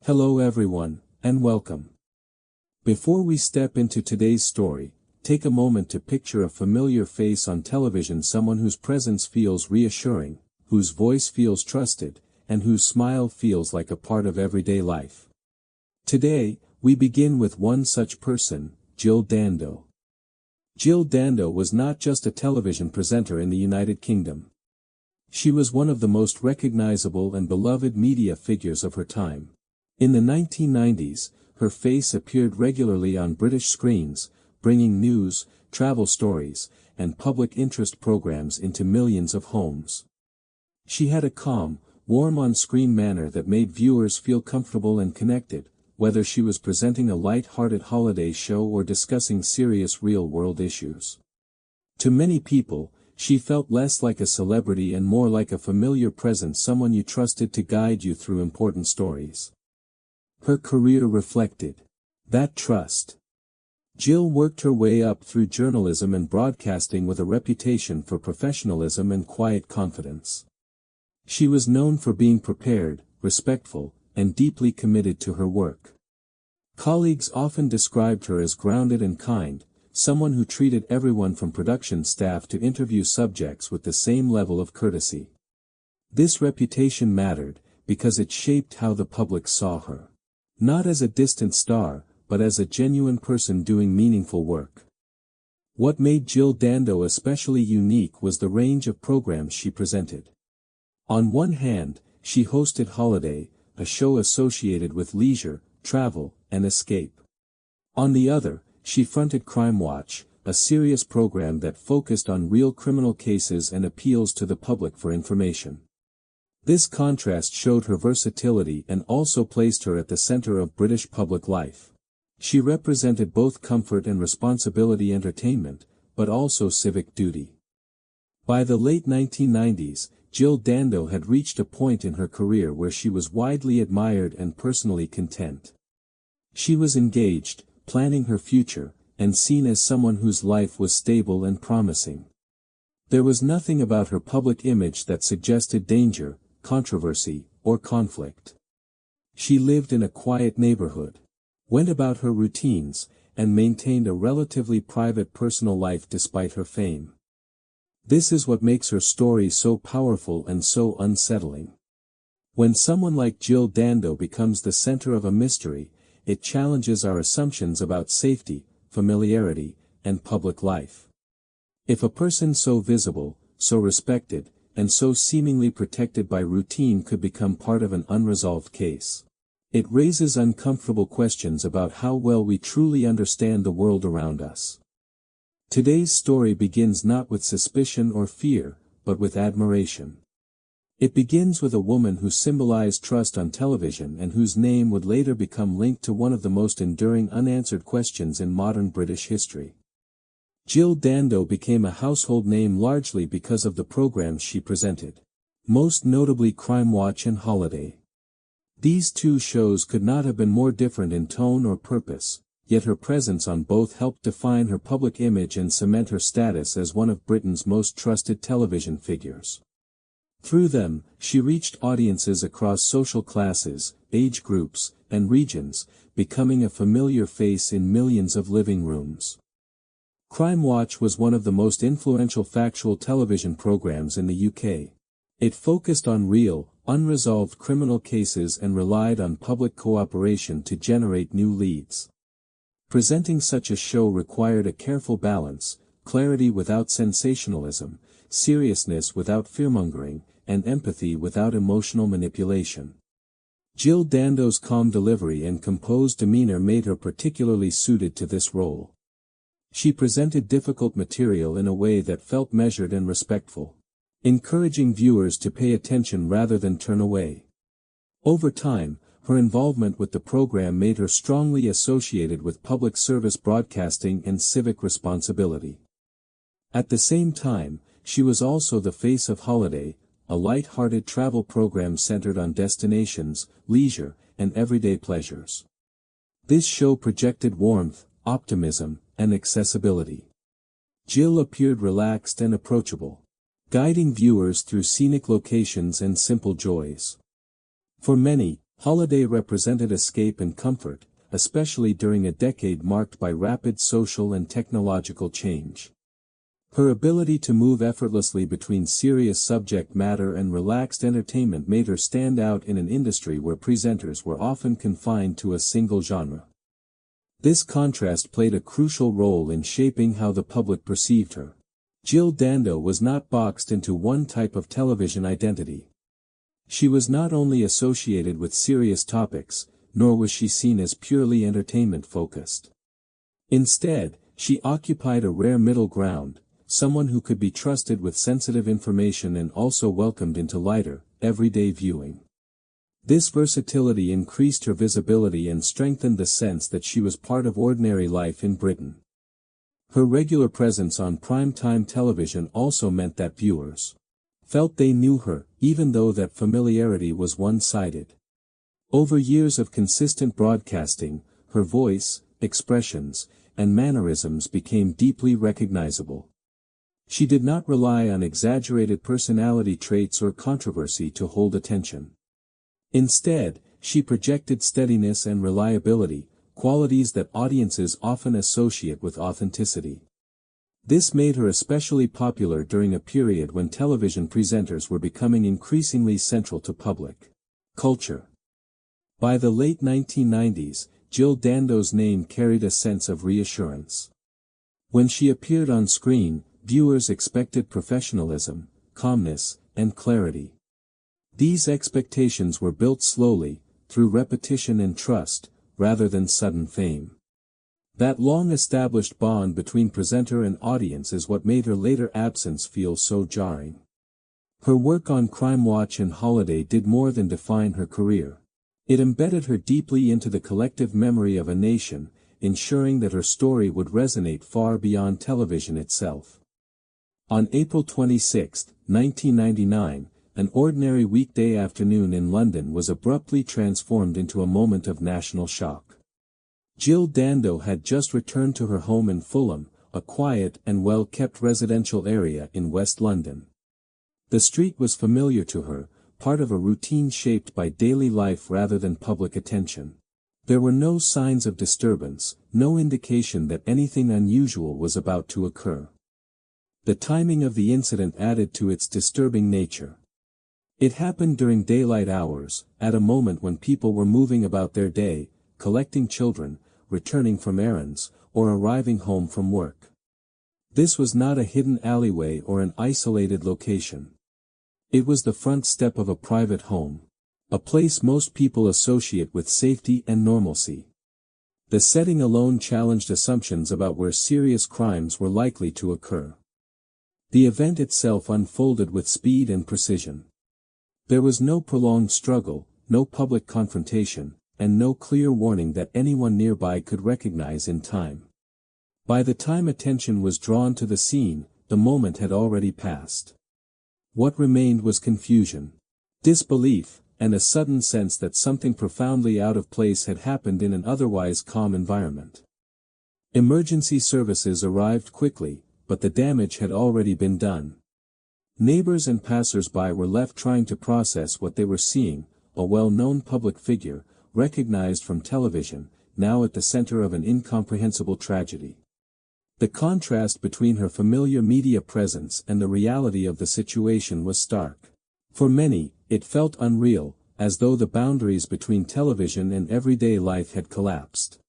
Hello everyone, and welcome. Before we step into today's story, take a moment to picture a familiar face on television, someone whose presence feels reassuring, whose voice feels trusted, and whose smile feels like a part of everyday life. Today, we begin with one such person, Jill Dando. Jill Dando was not just a television presenter in the United Kingdom. She was one of the most recognizable and beloved media figures of her time. In the 1990s, her face appeared regularly on British screens, bringing news, travel stories, and public interest programs into millions of homes. She had a calm, warm on-screen manner that made viewers feel comfortable and connected, whether she was presenting a light-hearted holiday show or discussing serious real-world issues. To many people, she felt less like a celebrity and more like a familiar presence, someone you trusted to guide you through important stories. Her career reflected that trust. Jill worked her way up through journalism and broadcasting with a reputation for professionalism and quiet confidence. She was known for being prepared, respectful, and deeply committed to her work. Colleagues often described her as grounded and kind, someone who treated everyone from production staff to interview subjects with the same level of courtesy. This reputation mattered, because it shaped how the public saw her. Not as a distant star, but as a genuine person doing meaningful work. What made Jill Dando especially unique was the range of programs she presented. On one hand, she hosted Holiday, a show associated with leisure, travel, and escape. On the other, she fronted Crime Watch, a serious program that focused on real criminal cases and appeals to the public for information. This contrast showed her versatility and also placed her at the center of British public life. She represented both comfort and responsibility, entertainment, but also civic duty. By the late 1990s, Jill Dando had reached a point in her career where she was widely admired and personally content. She was engaged, planning her future, and seen as someone whose life was stable and promising. There was nothing about her public image that suggested danger, controversy, or conflict. She lived in a quiet neighborhood, went about her routines, and maintained a relatively private personal life despite her fame. This is what makes her story so powerful and so unsettling. When someone like Jill Dando becomes the center of a mystery, it challenges our assumptions about safety, familiarity, and public life. If a person so visible, so respected, and so seemingly protected by routine could become part of an unresolved case, it raises uncomfortable questions about how well we truly understand the world around us. Today's story begins not with suspicion or fear, but with admiration. It begins with a woman who symbolized trust on television and whose name would later become linked to one of the most enduring unanswered questions in modern British history. Jill Dando became a household name largely because of the programs she presented. Most notably Crime Watch and Holiday. These two shows could not have been more different in tone or purpose, yet her presence on both helped define her public image and cement her status as one of Britain's most trusted television figures. Through them, she reached audiences across social classes, age groups, and regions, becoming a familiar face in millions of living rooms. Crime Watch was one of the most influential factual television programs in the UK. It focused on real, unresolved criminal cases and relied on public cooperation to generate new leads. Presenting such a show required a careful balance, clarity without sensationalism, seriousness without fearmongering, and empathy without emotional manipulation. Jill Dando's calm delivery and composed demeanor made her particularly suited to this role. She presented difficult material in a way that felt measured and respectful, encouraging viewers to pay attention rather than turn away. Over time, her involvement with the program made her strongly associated with public service broadcasting and civic responsibility. At the same time, she was also the face of Holiday, a light-hearted travel program centered on destinations, leisure, and everyday pleasures. This show projected warmth, optimism, and accessibility. Jill appeared relaxed and approachable, guiding viewers through scenic locations and simple joys. For many, Holiday represented escape and comfort, especially during a decade marked by rapid social and technological change. Her ability to move effortlessly between serious subject matter and relaxed entertainment made her stand out in an industry where presenters were often confined to a single genre. This contrast played a crucial role in shaping how the public perceived her. Jill Dando was not boxed into one type of television identity. She was not only associated with serious topics, nor was she seen as purely entertainment-focused. Instead, she occupied a rare middle ground, someone who could be trusted with sensitive information and also welcomed into lighter, everyday viewing. This versatility increased her visibility and strengthened the sense that she was part of ordinary life in Britain. Her regular presence on prime-time television also meant that viewers felt they knew her, even though that familiarity was one-sided. Over years of consistent broadcasting, her voice, expressions, and mannerisms became deeply recognizable. She did not rely on exaggerated personality traits or controversy to hold attention. Instead, she projected steadiness and reliability, qualities that audiences often associate with authenticity. This made her especially popular during a period when television presenters were becoming increasingly central to public culture. By the late 1990s, Jill Dando's name carried a sense of reassurance. When she appeared on screen, viewers expected professionalism, calmness, and clarity. These expectations were built slowly, through repetition and trust, rather than sudden fame. That long-established bond between presenter and audience is what made her later absence feel so jarring. Her work on Crime Watch and Holiday did more than define her career. It embedded her deeply into the collective memory of a nation, ensuring that her story would resonate far beyond television itself. On April 26, 1999, an ordinary weekday afternoon in London was abruptly transformed into a moment of national shock. Jill Dando had just returned to her home in Fulham, a quiet and well-kept residential area in West London. The street was familiar to her, part of a routine shaped by daily life rather than public attention. There were no signs of disturbance, no indication that anything unusual was about to occur. The timing of the incident added to its disturbing nature. It happened during daylight hours, at a moment when people were moving about their day, collecting children, returning from errands, or arriving home from work. This was not a hidden alleyway or an isolated location. It was the front step of a private home, a place most people associate with safety and normalcy. The setting alone challenged assumptions about where serious crimes were likely to occur. The event itself unfolded with speed and precision. There was no prolonged struggle, no public confrontation, and no clear warning that anyone nearby could recognize in time. By the time attention was drawn to the scene, the moment had already passed. What remained was confusion, disbelief, and a sudden sense that something profoundly out of place had happened in an otherwise calm environment. Emergency services arrived quickly, but the damage had already been done. Neighbors and passers-by were left trying to process what they were seeing, a well-known public figure, recognized from television, now at the center of an incomprehensible tragedy. The contrast between her familiar media presence and the reality of the situation was stark. For many, it felt unreal, as though the boundaries between television and everyday life had collapsed.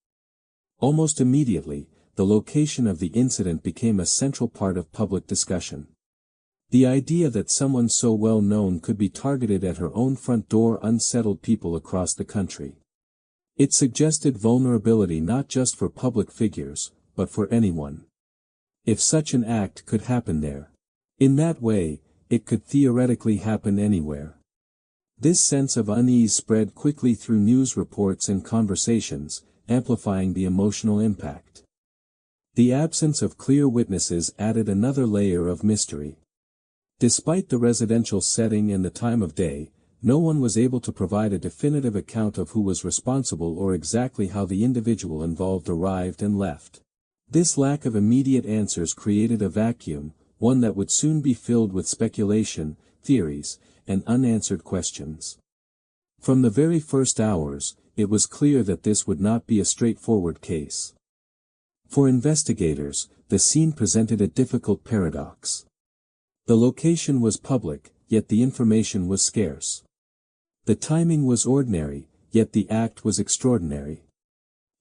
Almost immediately, the location of the incident became a central part of public discussion. The idea that someone so well known could be targeted at her own front door unsettled people across the country. It suggested vulnerability not just for public figures, but for anyone. If such an act could happen there, in that way, it could theoretically happen anywhere. This sense of unease spread quickly through news reports and conversations, amplifying the emotional impact. The absence of clear witnesses added another layer of mystery. Despite the residential setting and the time of day, no one was able to provide a definitive account of who was responsible or exactly how the individual involved arrived and left. This lack of immediate answers created a vacuum, one that would soon be filled with speculation, theories, and unanswered questions. From the very first hours, it was clear that this would not be a straightforward case. For investigators, the scene presented a difficult paradox. The location was public, yet the information was scarce. The timing was ordinary, yet the act was extraordinary.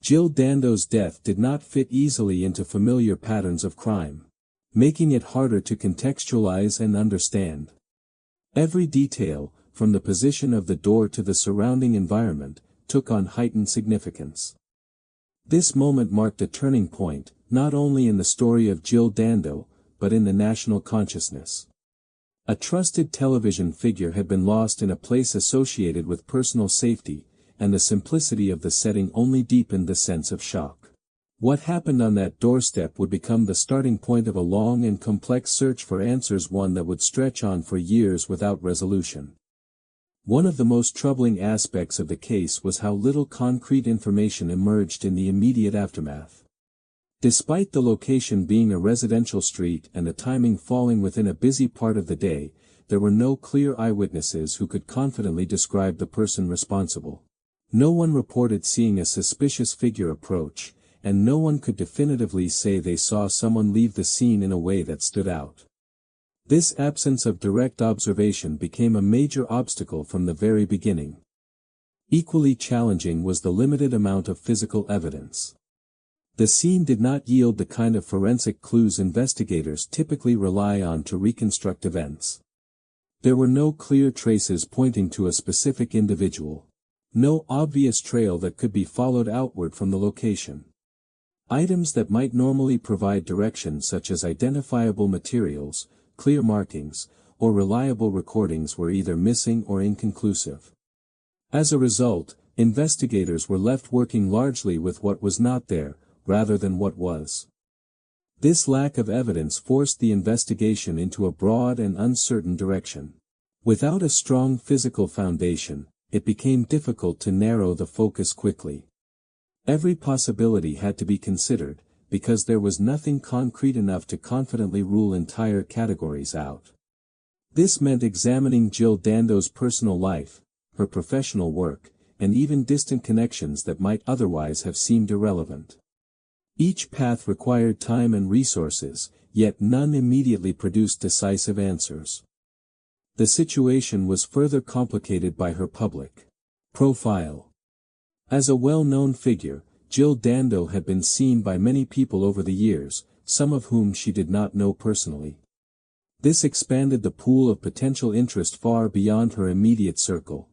Jill Dando's death did not fit easily into familiar patterns of crime, making it harder to contextualize and understand. Every detail, from the position of the door to the surrounding environment, took on heightened significance. This moment marked a turning point, not only in the story of Jill Dando, but in the national consciousness. A trusted television figure had been lost in a place associated with personal safety, and the simplicity of the setting only deepened the sense of shock. What happened on that doorstep would become the starting point of a long and complex search for answers, one that would stretch on for years without resolution. One of the most troubling aspects of the case was how little concrete information emerged in the immediate aftermath. Despite the location being a residential street and the timing falling within a busy part of the day, there were no clear eyewitnesses who could confidently describe the person responsible. No one reported seeing a suspicious figure approach, and no one could definitively say they saw someone leave the scene in a way that stood out. This absence of direct observation became a major obstacle from the very beginning. Equally challenging was the limited amount of physical evidence. The scene did not yield the kind of forensic clues investigators typically rely on to reconstruct events. There were no clear traces pointing to a specific individual. No obvious trail that could be followed outward from the location. Items that might normally provide direction, such as identifiable materials, clear markings, or reliable recordings, were either missing or inconclusive. As a result, investigators were left working largely with what was not there, rather than what was. This lack of evidence forced the investigation into a broad and uncertain direction. Without a strong physical foundation, it became difficult to narrow the focus quickly. Every possibility had to be considered, because there was nothing concrete enough to confidently rule entire categories out. This meant examining Jill Dando's personal life, her professional work, and even distant connections that might otherwise have seemed irrelevant. Each path required time and resources, yet none immediately produced decisive answers. The situation was further complicated by her public profile. As a well-known figure, Jill Dando had been seen by many people over the years, some of whom she did not know personally. This expanded the pool of potential interest far beyond her immediate circle.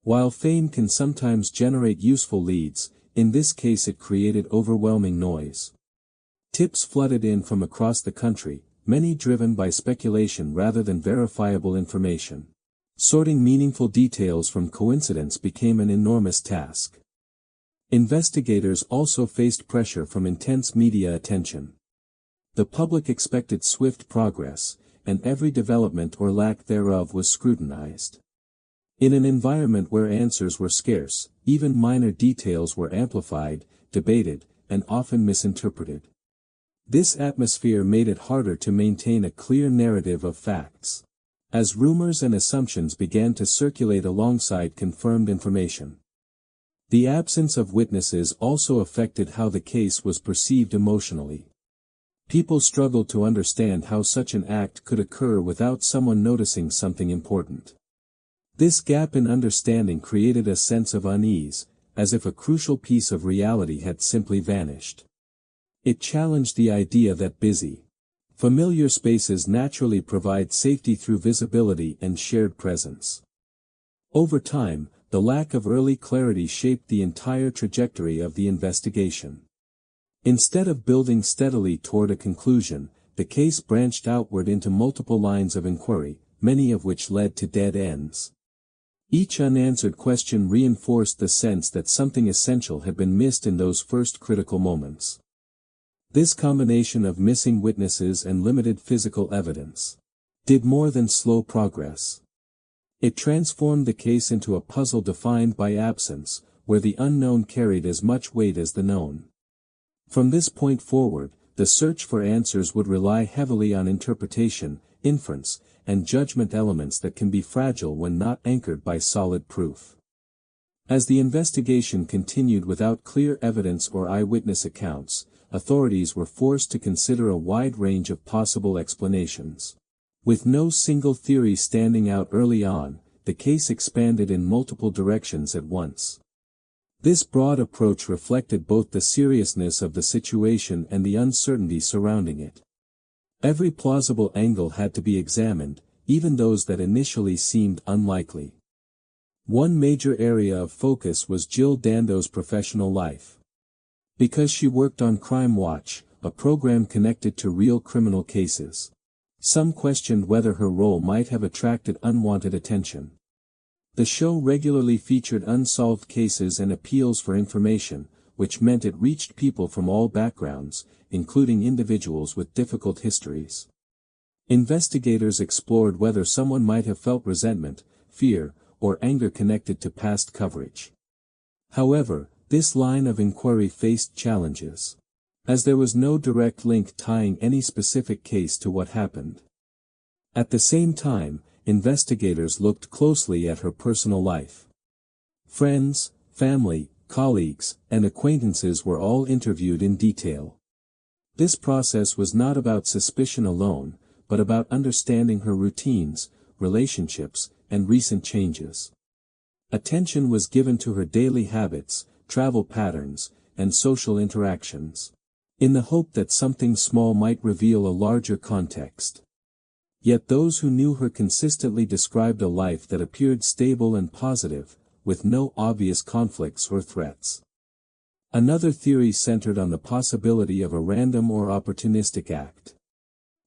While fame can sometimes generate useful leads, in this case it created overwhelming noise. Tips flooded in from across the country, many driven by speculation rather than verifiable information. Sorting meaningful details from coincidence became an enormous task. Investigators also faced pressure from intense media attention. The public expected swift progress, and every development or lack thereof was scrutinized. In an environment where answers were scarce, even minor details were amplified, debated, and often misinterpreted. This atmosphere made it harder to maintain a clear narrative of facts, as rumors and assumptions began to circulate alongside confirmed information. The absence of witnesses also affected how the case was perceived emotionally. People struggled to understand how such an act could occur without someone noticing something important. This gap in understanding created a sense of unease, as if a crucial piece of reality had simply vanished. It challenged the idea that busy, familiar spaces naturally provide safety through visibility and shared presence. Over time, the lack of early clarity shaped the entire trajectory of the investigation. Instead of building steadily toward a conclusion, the case branched outward into multiple lines of inquiry, many of which led to dead ends. Each unanswered question reinforced the sense that something essential had been missed in those first critical moments. This combination of missing witnesses and limited physical evidence did more than slow progress. It transformed the case into a puzzle defined by absence, where the unknown carried as much weight as the known. From this point forward, the search for answers would rely heavily on interpretation, inference, and judgment, elements that can be fragile when not anchored by solid proof. As the investigation continued without clear evidence or eyewitness accounts, authorities were forced to consider a wide range of possible explanations. With no single theory standing out early on, the case expanded in multiple directions at once. This broad approach reflected both the seriousness of the situation and the uncertainty surrounding it. Every plausible angle had to be examined, even those that initially seemed unlikely. One major area of focus was Jill Dando's professional life. Because she worked on Crime Watch, a program connected to real criminal cases, some questioned whether her role might have attracted unwanted attention. The show regularly featured unsolved cases and appeals for information, which meant it reached people from all backgrounds, including individuals with difficult histories. Investigators explored whether someone might have felt resentment, fear, or anger connected to past coverage. However, this line of inquiry faced challenges, as there was no direct link tying any specific case to what happened. At the same time, investigators looked closely at her personal life. Friends, family, colleagues, and acquaintances were all interviewed in detail. This process was not about suspicion alone, but about understanding her routines, relationships, and recent changes. Attention was given to her daily habits, travel patterns, and social interactions, in the hope that something small might reveal a larger context. Yet those who knew her consistently described a life that appeared stable and positive, with no obvious conflicts or threats. Another theory centered on the possibility of a random or opportunistic act.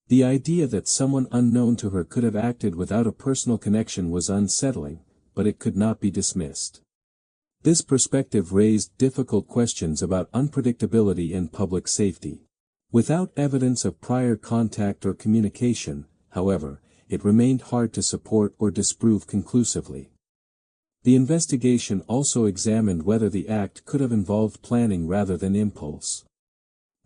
The idea that someone unknown to her could have acted without a personal connection was unsettling, but it could not be dismissed. This perspective raised difficult questions about unpredictability and public safety. Without evidence of prior contact or communication, however, it remained hard to support or disprove conclusively. The investigation also examined whether the act could have involved planning rather than impulse.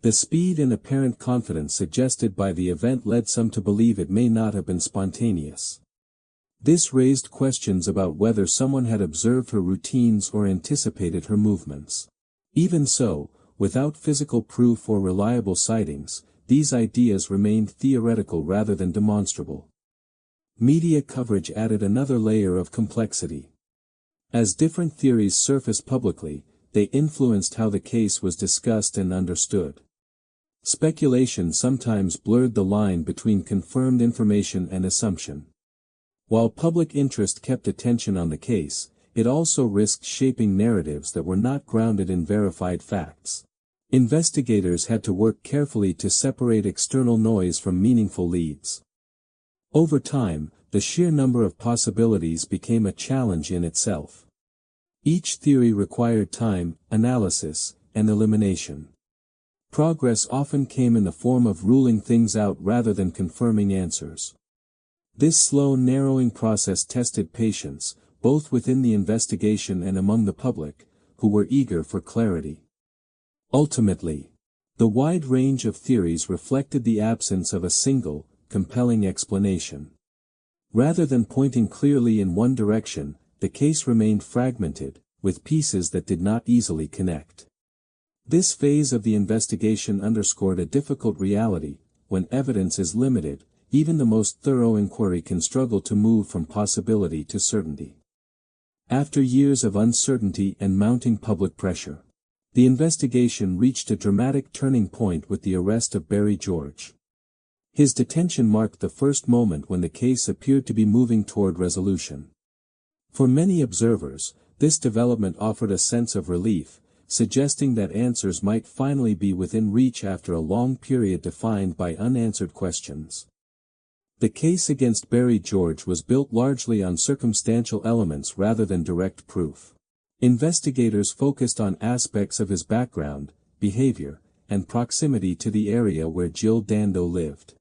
The speed and apparent confidence suggested by the event led some to believe it may not have been spontaneous. This raised questions about whether someone had observed her routines or anticipated her movements. Even so, without physical proof or reliable sightings, these ideas remained theoretical rather than demonstrable. Media coverage added another layer of complexity. As different theories surfaced publicly, they influenced how the case was discussed and understood. Speculation sometimes blurred the line between confirmed information and assumption. While public interest kept attention on the case, it also risked shaping narratives that were not grounded in verified facts. Investigators had to work carefully to separate external noise from meaningful leads. Over time, the sheer number of possibilities became a challenge in itself. Each theory required time, analysis, and elimination. Progress often came in the form of ruling things out rather than confirming answers. This slow narrowing process tested patience, both within the investigation and among the public, who were eager for clarity. Ultimately, the wide range of theories reflected the absence of a single, compelling explanation. Rather than pointing clearly in one direction, the case remained fragmented, with pieces that did not easily connect. This phase of the investigation underscored a difficult reality: when evidence is limited, even the most thorough inquiry can struggle to move from possibility to certainty. After years of uncertainty and mounting public pressure, the investigation reached a dramatic turning point with the arrest of Barry George. His detention marked the first moment when the case appeared to be moving toward resolution. For many observers, this development offered a sense of relief, suggesting that answers might finally be within reach after a long period defined by unanswered questions. The case against Barry George was built largely on circumstantial elements rather than direct proof. Investigators focused on aspects of his background, behavior, and proximity to the area where Jill Dando lived.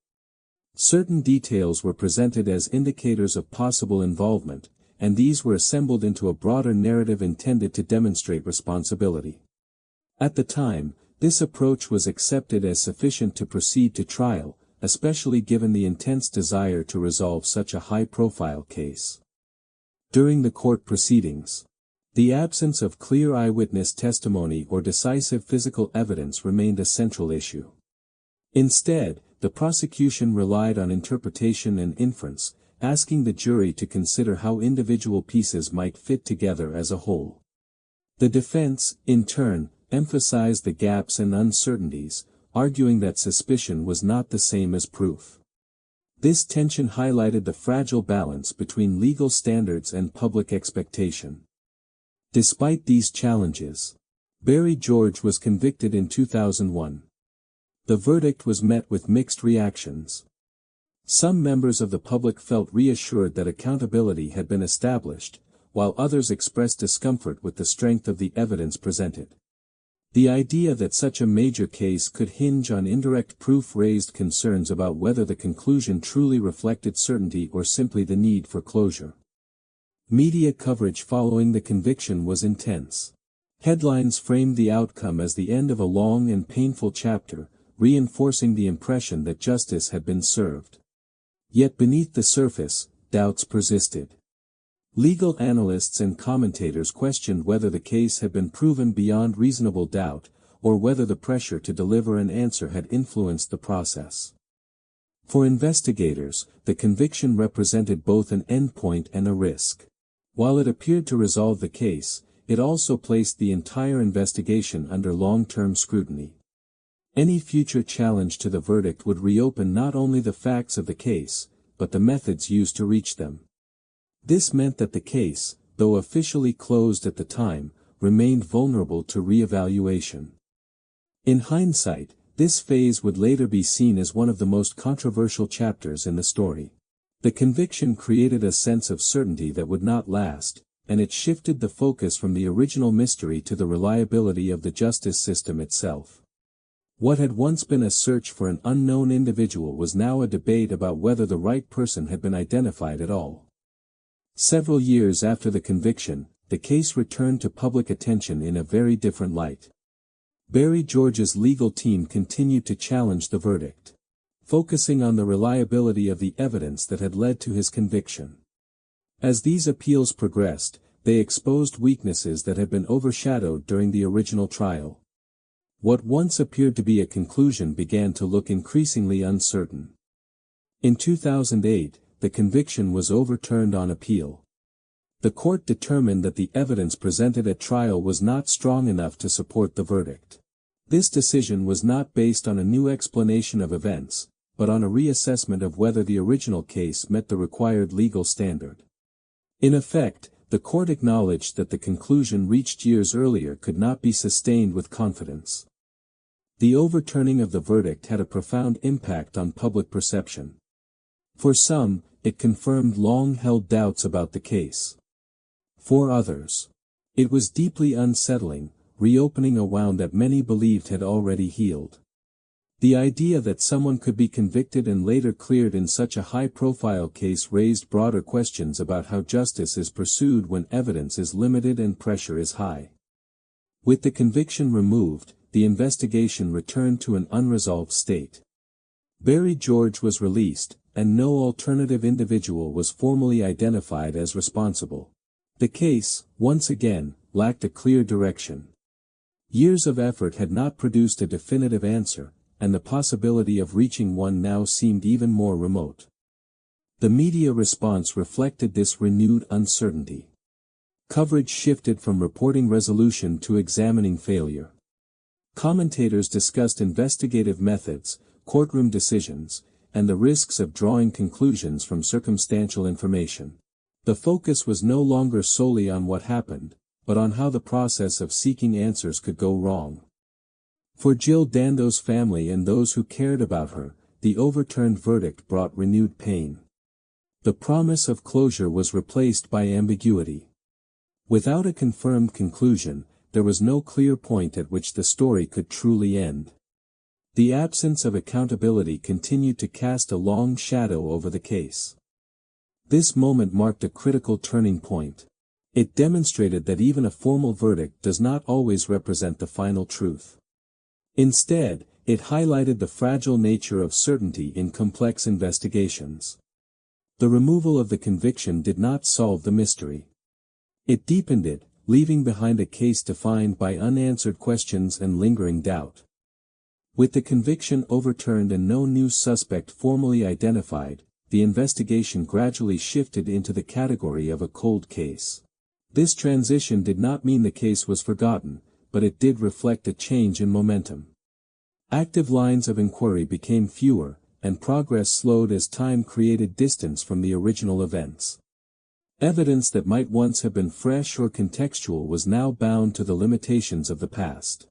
Certain details were presented as indicators of possible involvement, and these were assembled into a broader narrative intended to demonstrate responsibility. At the time, this approach was accepted as sufficient to proceed to trial, especially given the intense desire to resolve such a high-profile case. During the court proceedings, The absence of clear eyewitness testimony or decisive physical evidence remained a central issue. Instead, the prosecution relied on interpretation and inference, asking the jury to consider how individual pieces might fit together as a whole. The defense, in turn, emphasized the gaps and uncertainties, arguing that suspicion was not the same as proof. This tension highlighted the fragile balance between legal standards and public expectation. Despite these challenges, Barry George was convicted in 2001. The verdict was met with mixed reactions. Some members of the public felt reassured that accountability had been established, while others expressed discomfort with the strength of the evidence presented. The idea that such a major case could hinge on indirect proof raised concerns about whether the conclusion truly reflected certainty or simply the need for closure. Media coverage following the conviction was intense. Headlines framed the outcome as the end of a long and painful chapter, reinforcing the impression that justice had been served. Yet beneath the surface, doubts persisted. Legal analysts and commentators questioned whether the case had been proven beyond reasonable doubt, or whether the pressure to deliver an answer had influenced the process. For investigators, the conviction represented both an endpoint and a risk. While it appeared to resolve the case, it also placed the entire investigation under long-term scrutiny. Any future challenge to the verdict would reopen not only the facts of the case, but the methods used to reach them. This meant that the case, though officially closed at the time, remained vulnerable to re-evaluation. In hindsight, this phase would later be seen as one of the most controversial chapters in the story. The conviction created a sense of certainty that would not last, and it shifted the focus from the original mystery to the reliability of the justice system itself. What had once been a search for an unknown individual was now a debate about whether the right person had been identified at all. Several years after the conviction, the case returned to public attention in a very different light. Barry George's legal team continued to challenge the verdict, focusing on the reliability of the evidence that had led to his conviction. As these appeals progressed, they exposed weaknesses that had been overshadowed during the original trial. What once appeared to be a conclusion began to look increasingly uncertain. In 2008, the conviction was overturned on appeal. The court determined that the evidence presented at trial was not strong enough to support the verdict. This decision was not based on a new explanation of events, but on a reassessment of whether the original case met the required legal standard. In effect, the court acknowledged that the conclusion reached years earlier could not be sustained with confidence. The overturning of the verdict had a profound impact on public perception. For some, it confirmed long-held doubts about the case. For others, it was deeply unsettling, reopening a wound that many believed had already healed. The idea that someone could be convicted and later cleared in such a high-profile case raised broader questions about how justice is pursued when evidence is limited and pressure is high. With the conviction removed, the investigation returned to an unresolved state. Barry George was released, and no alternative individual was formally identified as responsible. The case, once again, lacked a clear direction. Years of effort had not produced a definitive answer, and the possibility of reaching one now seemed even more remote. The media response reflected this renewed uncertainty. Coverage shifted from reporting resolution to examining failure. Commentators discussed investigative methods, courtroom decisions, and the risks of drawing conclusions from circumstantial information. The focus was no longer solely on what happened, but on how the process of seeking answers could go wrong. For Jill Dando's family and those who cared about her, the overturned verdict brought renewed pain. The promise of closure was replaced by ambiguity. Without a confirmed conclusion, there was no clear point at which the story could truly end. The absence of accountability continued to cast a long shadow over the case. This moment marked a critical turning point. It demonstrated that even a formal verdict does not always represent the final truth. Instead, it highlighted the fragile nature of certainty in complex investigations. The removal of the conviction did not solve the mystery. It deepened it, leaving behind a case defined by unanswered questions and lingering doubt. With the conviction overturned and no new suspect formally identified, the investigation gradually shifted into the category of a cold case. This transition did not mean the case was forgotten, but it did reflect a change in momentum. Active lines of inquiry became fewer, and progress slowed as time created distance from the original events. Evidence that might once have been fresh or contextual was now bound to the limitations of the past.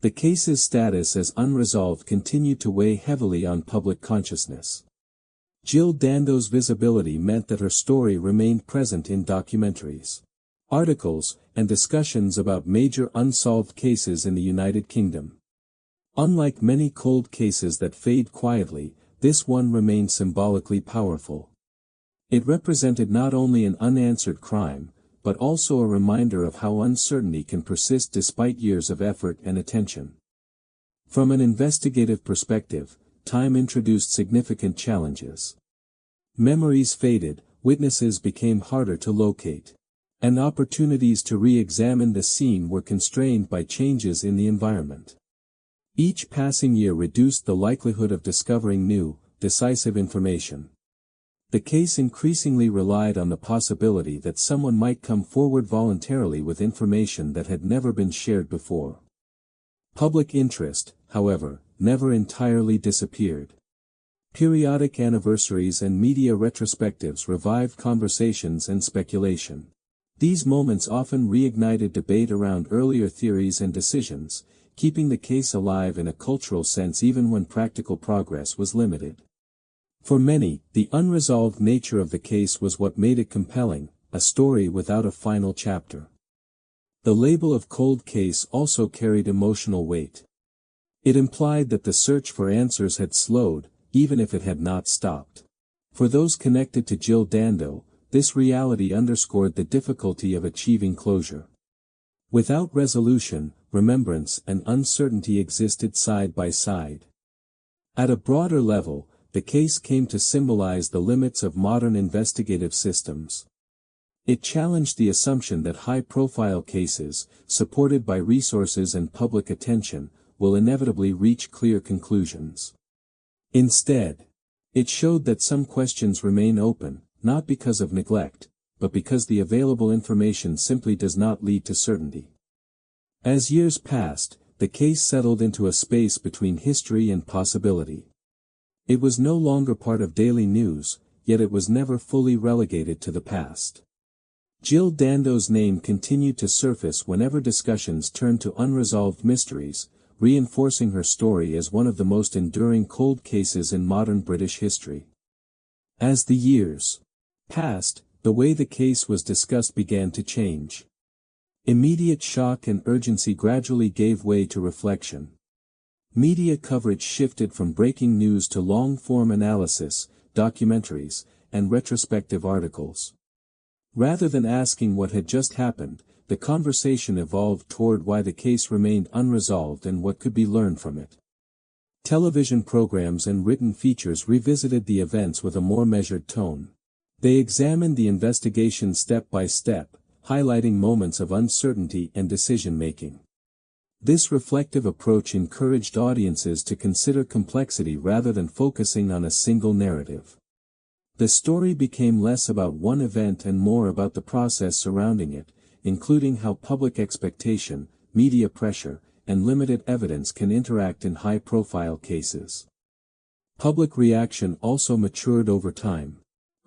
The case's status as unresolved continued to weigh heavily on public consciousness. Jill Dando's visibility meant that her story remained present in documentaries, articles, and discussions about major unsolved cases in the United Kingdom. Unlike many cold cases that fade quietly, this one remained symbolically powerful. It represented not only an unanswered crime, but also a reminder of how uncertainty can persist despite years of effort and attention. From an investigative perspective, time introduced significant challenges. Memories faded, witnesses became harder to locate, and opportunities to re-examine the scene were constrained by changes in the environment. Each passing year reduced the likelihood of discovering new, decisive information. The case increasingly relied on the possibility that someone might come forward voluntarily with information that had never been shared before. Public interest, however, never entirely disappeared. Periodic anniversaries and media retrospectives revived conversations and speculation. These moments often reignited debate around earlier theories and decisions, keeping the case alive in a cultural sense even when practical progress was limited. For many, the unresolved nature of the case was what made it compelling, a story without a final chapter. The label of cold case also carried emotional weight. It implied that the search for answers had slowed, even if it had not stopped. For those connected to Jill Dando, this reality underscored the difficulty of achieving closure. Without resolution, remembrance and uncertainty existed side by side. At a broader level, the case came to symbolize the limits of modern investigative systems. It challenged the assumption that high-profile cases, supported by resources and public attention, will inevitably reach clear conclusions. Instead, it showed that some questions remain open, not because of neglect, but because the available information simply does not lead to certainty. As years passed, the case settled into a space between history and possibility. It was no longer part of daily news, yet it was never fully relegated to the past. Jill Dando's name continued to surface whenever discussions turned to unresolved mysteries, reinforcing her story as one of the most enduring cold cases in modern British history. As the years passed, the way the case was discussed began to change. Immediate shock and urgency gradually gave way to reflection. Media coverage shifted from breaking news to long-form analysis, documentaries, and retrospective articles. Rather than asking what had just happened, the conversation evolved toward why the case remained unresolved and what could be learned from it. Television programs and written features revisited the events with a more measured tone. They examined the investigation step by step, highlighting moments of uncertainty and decision-making. This reflective approach encouraged audiences to consider complexity rather than focusing on a single narrative. The story became less about one event and more about the process surrounding it, including how public expectation, media pressure, and limited evidence can interact in high-profile cases. Public reaction also matured over time.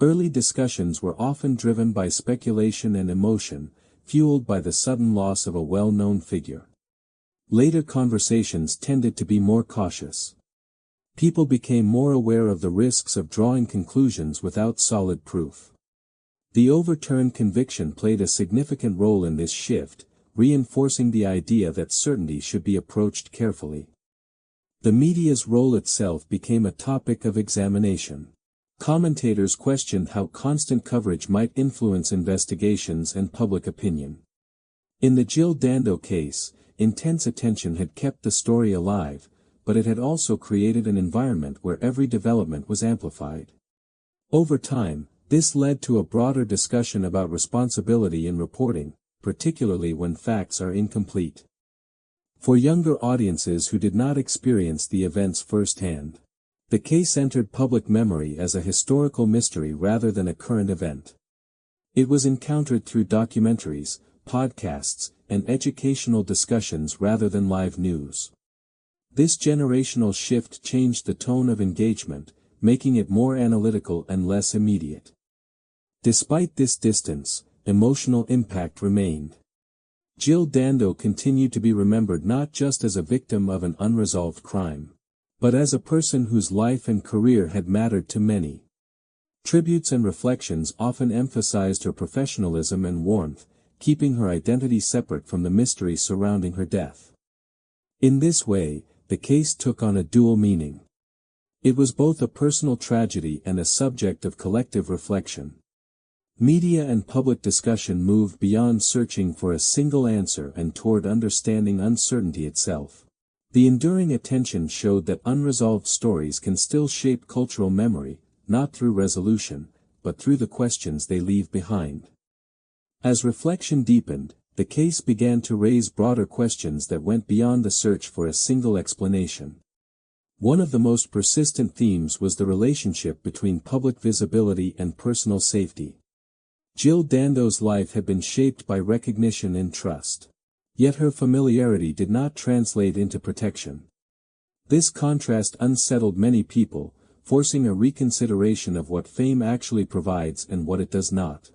Early discussions were often driven by speculation and emotion, fueled by the sudden loss of a well-known figure. Later conversations tended to be more cautious. People became more aware of the risks of drawing conclusions without solid proof. The overturned conviction played a significant role in this shift, reinforcing the idea that certainty should be approached carefully. The media's role itself became a topic of examination. Commentators questioned how constant coverage might influence investigations and public opinion. In the Jill Dando case, intense attention had kept the story alive, but it had also created an environment where every development was amplified. Over time, this led to a broader discussion about responsibility in reporting, particularly when facts are incomplete. For younger audiences who did not experience the events firsthand, the case entered public memory as a historical mystery rather than a current event. It was encountered through documentaries, podcasts, and educational discussions rather than live news. This generational shift changed the tone of engagement, making it more analytical and less immediate. Despite this distance, emotional impact remained. Jill Dando continued to be remembered not just as a victim of an unresolved crime, but as a person whose life and career had mattered to many. Tributes and reflections often emphasized her professionalism and warmth, keeping her identity separate from the mystery surrounding her death. In this way, the case took on a dual meaning. It was both a personal tragedy and a subject of collective reflection. Media and public discussion moved beyond searching for a single answer and toward understanding uncertainty itself. The enduring attention showed that unresolved stories can still shape cultural memory, not through resolution, but through the questions they leave behind. As reflection deepened, the case began to raise broader questions that went beyond the search for a single explanation. One of the most persistent themes was the relationship between public visibility and personal safety. Jill Dando's life had been shaped by recognition and trust. Yet her familiarity did not translate into protection. This contrast unsettled many people, forcing a reconsideration of what fame actually provides and what it does not.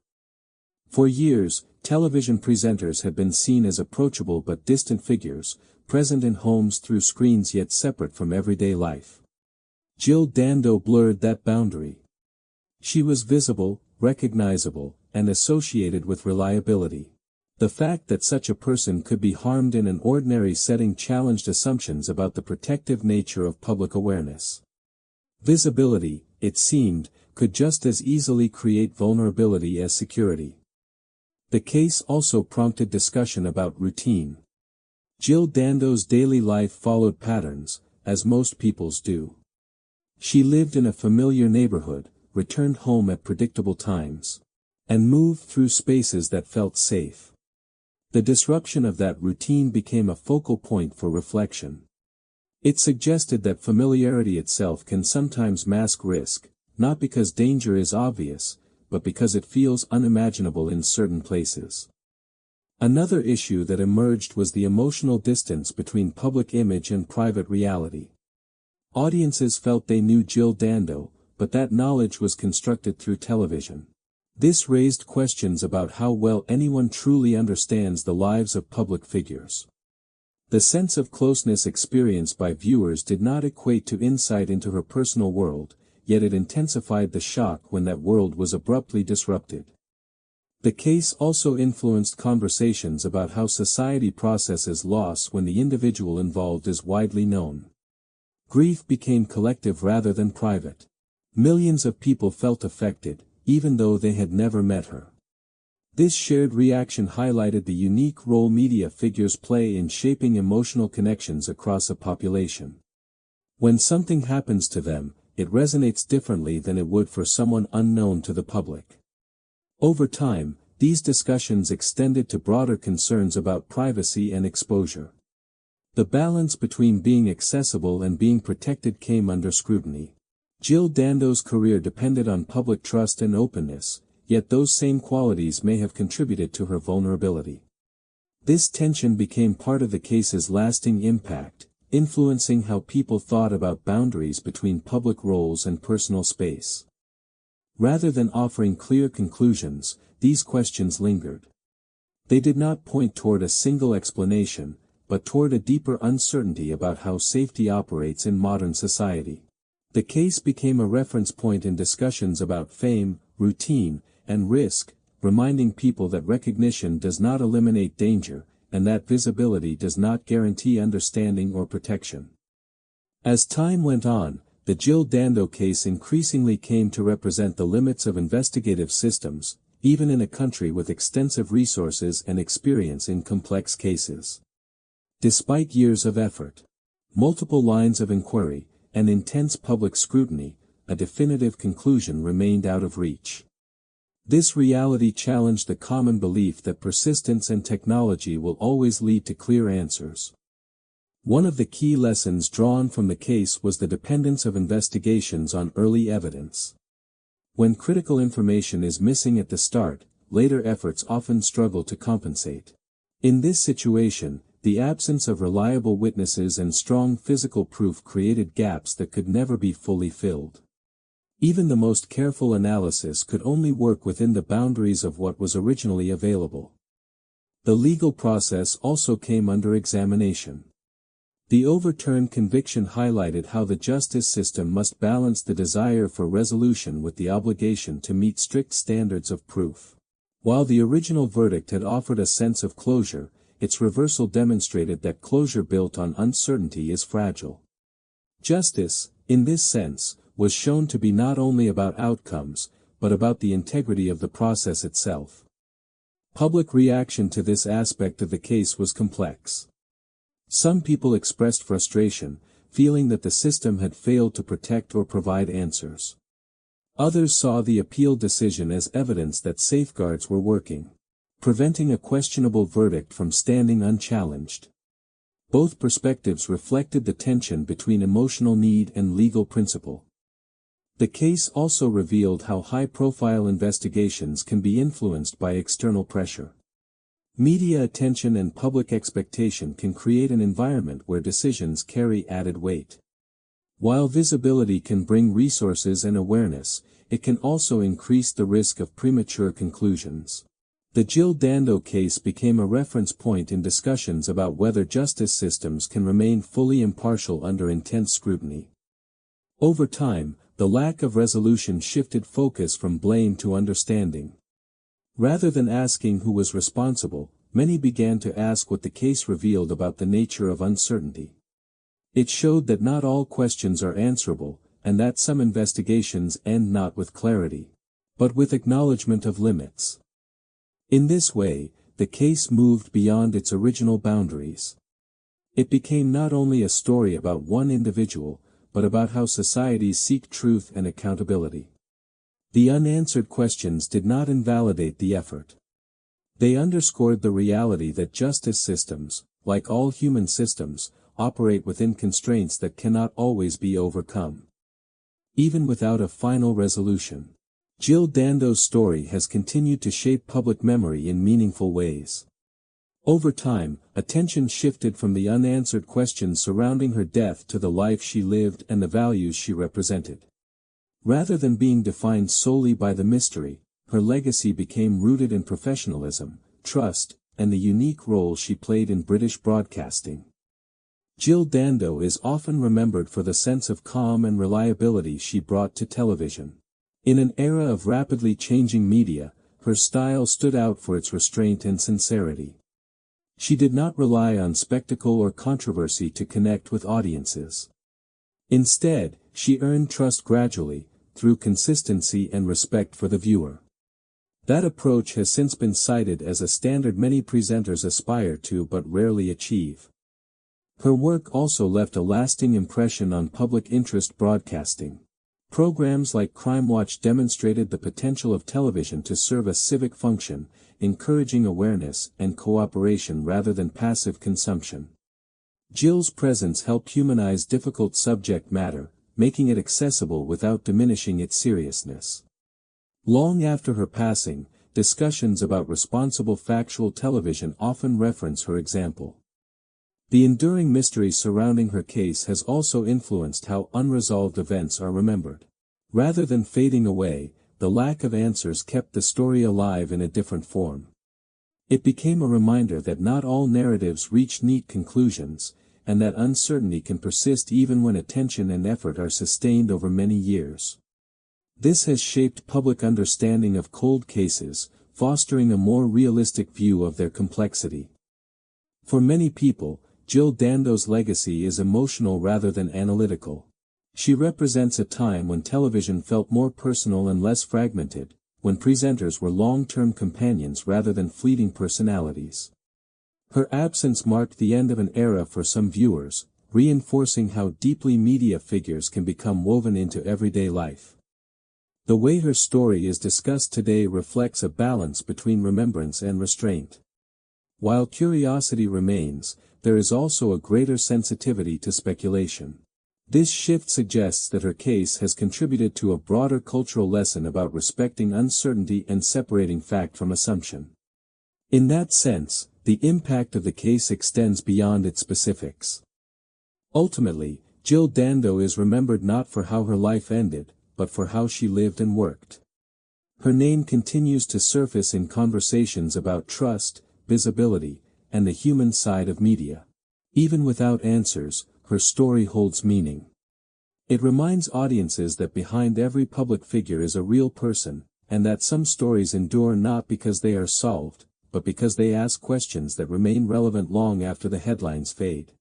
For years, television presenters had been seen as approachable but distant figures, present in homes through screens yet separate from everyday life. Jill Dando blurred that boundary. She was visible, recognizable, and associated with reliability. The fact that such a person could be harmed in an ordinary setting challenged assumptions about the protective nature of public awareness. Visibility, it seemed, could just as easily create vulnerability as security. The case also prompted discussion about routine. Jill Dando's daily life followed patterns, as most people's do. She lived in a familiar neighborhood, returned home at predictable times, and moved through spaces that felt safe. The disruption of that routine became a focal point for reflection. It suggested that familiarity itself can sometimes mask risk, not because danger is obvious, but because it feels unimaginable in certain places. Another issue that emerged was the emotional distance between public image and private reality. Audiences felt they knew Jill Dando, but that knowledge was constructed through television. This raised questions about how well anyone truly understands the lives of public figures. The sense of closeness experienced by viewers did not equate to insight into her personal world, yet it intensified the shock when that world was abruptly disrupted. The case also influenced conversations about how society processes loss when the individual involved is widely known. Grief became collective rather than private. Millions of people felt affected, even though they had never met her. This shared reaction highlighted the unique role media figures play in shaping emotional connections across a population. When something happens to them, it resonates differently than it would for someone unknown to the public. Over time, these discussions extended to broader concerns about privacy and exposure. The balance between being accessible and being protected came under scrutiny. Jill Dando's career depended on public trust and openness, yet those same qualities may have contributed to her vulnerability. This tension became part of the case's lasting impact, influencing how people thought about boundaries between public roles and personal space. Rather than offering clear conclusions, these questions lingered. They did not point toward a single explanation, but toward a deeper uncertainty about how safety operates in modern society. The case became a reference point in discussions about fame, routine, and risk, reminding people that recognition does not eliminate danger, and that visibility does not guarantee understanding or protection. As time went on, the Jill Dando case increasingly came to represent the limits of investigative systems, even in a country with extensive resources and experience in complex cases. Despite years of effort, multiple lines of inquiry, and intense public scrutiny, a definitive conclusion remained out of reach. This reality challenged the common belief that persistence and technology will always lead to clear answers. One of the key lessons drawn from the case was the dependence of investigations on early evidence. When critical information is missing at the start, later efforts often struggle to compensate. In this situation, the absence of reliable witnesses and strong physical proof created gaps that could never be fully filled. Even the most careful analysis could only work within the boundaries of what was originally available. The legal process also came under examination. The overturned conviction highlighted how the justice system must balance the desire for resolution with the obligation to meet strict standards of proof. While the original verdict had offered a sense of closure, its reversal demonstrated that closure built on uncertainty is fragile. Justice, in this sense, was shown to be not only about outcomes, but about the integrity of the process itself. Public reaction to this aspect of the case was complex. Some people expressed frustration, feeling that the system had failed to protect or provide answers. Others saw the appeal decision as evidence that safeguards were working, preventing a questionable verdict from standing unchallenged. Both perspectives reflected the tension between emotional need and legal principle. The case also revealed how high-profile investigations can be influenced by external pressure. Media attention and public expectation can create an environment where decisions carry added weight. While visibility can bring resources and awareness, it can also increase the risk of premature conclusions. The Jill Dando case became a reference point in discussions about whether justice systems can remain fully impartial under intense scrutiny. Over time, the lack of resolution shifted focus from blame to understanding. Rather than asking who was responsible, many began to ask what the case revealed about the nature of uncertainty. It showed that not all questions are answerable, and that some investigations end not with clarity, but with acknowledgement of limits. In this way, the case moved beyond its original boundaries. It became not only a story about one individual, but about how societies seek truth and accountability. The unanswered questions did not invalidate the effort. They underscored the reality that justice systems, like all human systems, operate within constraints that cannot always be overcome. Even without a final resolution, Jill Dando's story has continued to shape public memory in meaningful ways. Over time, attention shifted from the unanswered questions surrounding her death to the life she lived and the values she represented. Rather than being defined solely by the mystery, her legacy became rooted in professionalism, trust, and the unique role she played in British broadcasting. Jill Dando is often remembered for the sense of calm and reliability she brought to television. In an era of rapidly changing media, her style stood out for its restraint and sincerity. She did not rely on spectacle or controversy to connect with audiences. Instead, she earned trust gradually, through consistency and respect for the viewer. That approach has since been cited as a standard many presenters aspire to but rarely achieve. Her work also left a lasting impression on public interest broadcasting. Programs like Crime Watch demonstrated the potential of television to serve a civic function, encouraging awareness and cooperation rather than passive consumption. Jill's presence helped humanize difficult subject matter, making it accessible without diminishing its seriousness. Long after her passing, discussions about responsible factual television often reference her example. The enduring mystery surrounding her case has also influenced how unresolved events are remembered. Rather than fading away, the lack of answers kept the story alive in a different form. It became a reminder that not all narratives reach neat conclusions, and that uncertainty can persist even when attention and effort are sustained over many years. This has shaped public understanding of cold cases, fostering a more realistic view of their complexity. For many people, Jill Dando's legacy is emotional rather than analytical. She represents a time when television felt more personal and less fragmented, when presenters were long-term companions rather than fleeting personalities. Her absence marked the end of an era for some viewers, reinforcing how deeply media figures can become woven into everyday life. The way her story is discussed today reflects a balance between remembrance and restraint. While curiosity remains, there is also a greater sensitivity to speculation. This shift suggests that her case has contributed to a broader cultural lesson about respecting uncertainty and separating fact from assumption. In that sense, the impact of the case extends beyond its specifics. Ultimately, Jill Dando is remembered not for how her life ended, but for how she lived and worked. Her name continues to surface in conversations about trust, visibility, and the human side of media. Even without answers, her story holds meaning. It reminds audiences that behind every public figure is a real person, and that some stories endure not because they are solved, but because they ask questions that remain relevant long after the headlines fade.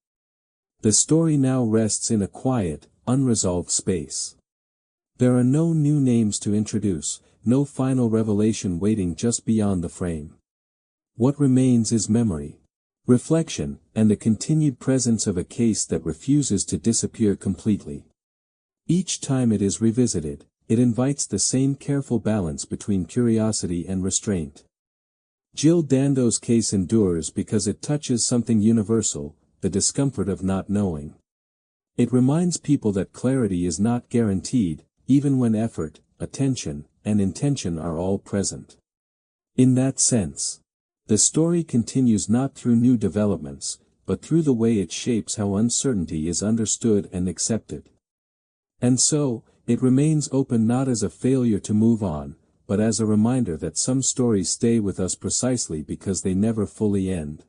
The story now rests in a quiet, unresolved space. There are no new names to introduce, no final revelation waiting just beyond the frame. What remains is memory, reflection, and the continued presence of a case that refuses to disappear completely. Each time it is revisited, it invites the same careful balance between curiosity and restraint. Jill Dando's case endures because it touches something universal, the discomfort of not knowing. It reminds people that clarity is not guaranteed, even when effort, attention, and intention are all present. In that sense, the story continues not through new developments, but through the way it shapes how uncertainty is understood and accepted. And so, it remains open not as a failure to move on, but as a reminder that some stories stay with us precisely because they never fully end.